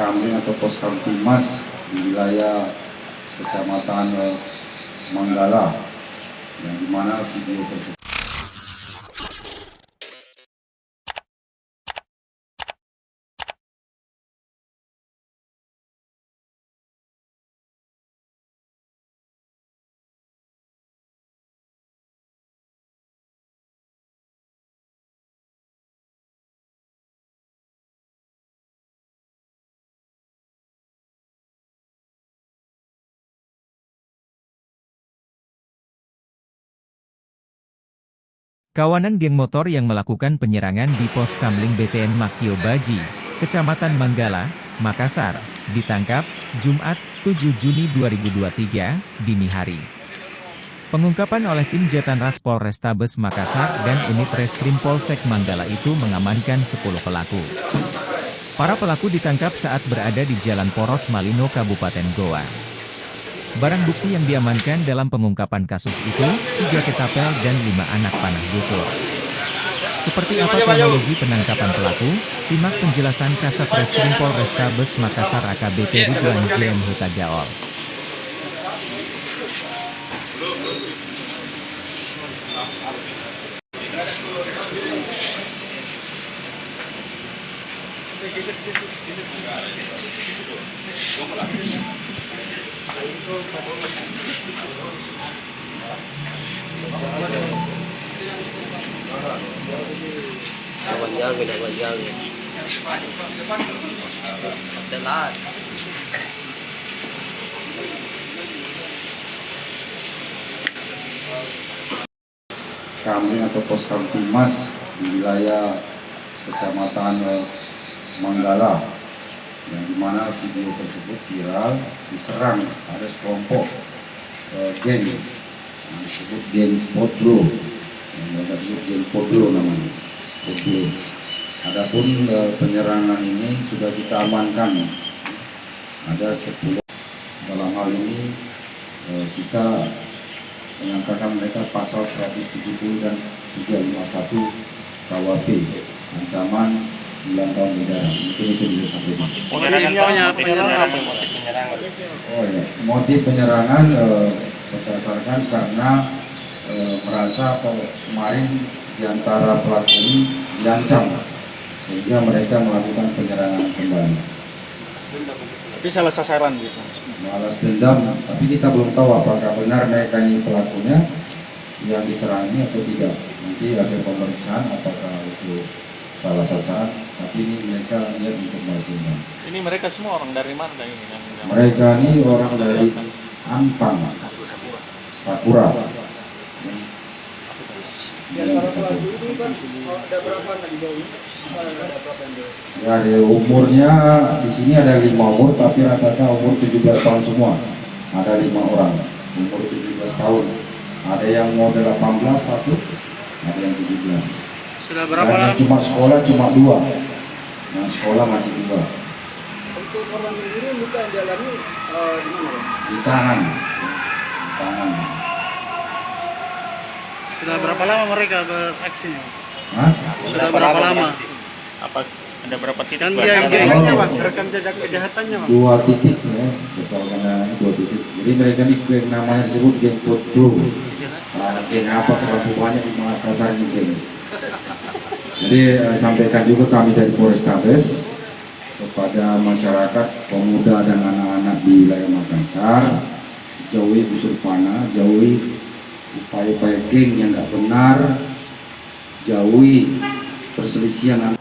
Kamling atau Pos Kamtimas di wilayah Kecamatan Manggala, yang dimana video tersebut Kawanan geng motor yang melakukan penyerangan di pos Kamling BTN Makio Baji, Kecamatan Manggala, Makassar, ditangkap, Jumat, 7 Juni 2023, dini hari. Pengungkapan oleh tim Jatanras Polrestabes Makassar dan unit Reskrim Polsek Manggala itu mengamankan 10 pelaku. Para pelaku ditangkap saat berada di Jalan Poros Malino, Kabupaten Goa. Barang bukti yang diamankan dalam pengungkapan kasus itu, 3 ketapel dan 5 anak panah busur. Seperti apa kronologi penangkapan pelaku? Simak penjelasan Kasat Reskrim Polrestabes Makassar AKBP Ridwan J.M. Hutagaol. Kamling atau Pos Kamtimas di wilayah Kecamatan Manggala, yang dimana video tersebut viral, diserang ada sekelompok geng yang disebut geng Podro, yang mereka sebut geng Podro namanya, Podro. Adapun penyerangan ini sudah kita amankan, ada 10. Dalam hal ini kita menyangkakan mereka pasal 170 dan 351 KUHP, ancaman 9 tahun penjara. Mungkin itu bisa sampaikan. Motif penyerangan berdasarkan karena merasa kemarin diantara pelaku ini diancam, sehingga mereka melakukan penyerangan kembali. Tapi salah sasaran gitu. Balas dendam, tapi kita belum tahu apakah benar mereka ini pelakunya yang diserang ini atau tidak. Nanti hasil pemeriksaan apakah itu salah sasaran, tapi ini mereka niat untuk balas dendam. Ini mereka semua orang dari mana ini? Mereka ini orang dari Antang, Sakura. Ya, umurnya di sini ada 5 umur, tapi rata-rata umur 17 tahun semua. Ada 5 orang umur 17 tahun. Ada yang mau 18 satu, ada yang 17. Sudah berapa lama? Cuma sekolah cuma 2. Nah, sekolah masih 2. Untuk orang ini luka yang dialami di mana? Di tangan. Di tangan. Sudah berapa lama mereka beraksi? Hah? Sudah berapa lama? Apa ada berapa titik? Dan dia gengnya bang, rekam jejak kejahatannya bang. 2 titik ya, berdasarkan 2 titik. Jadi mereka ini geng namanya disebut geng Podro. Geng apa terlalu banyak di Makassar ini geng. Jadi sampaikan juga kami dari Polrestabes kepada masyarakat, pemuda dan anak-anak di wilayah Makassar, jauhi busur panah, jauhi upaya-upaya geng yang nggak benar, jauhi perselisihan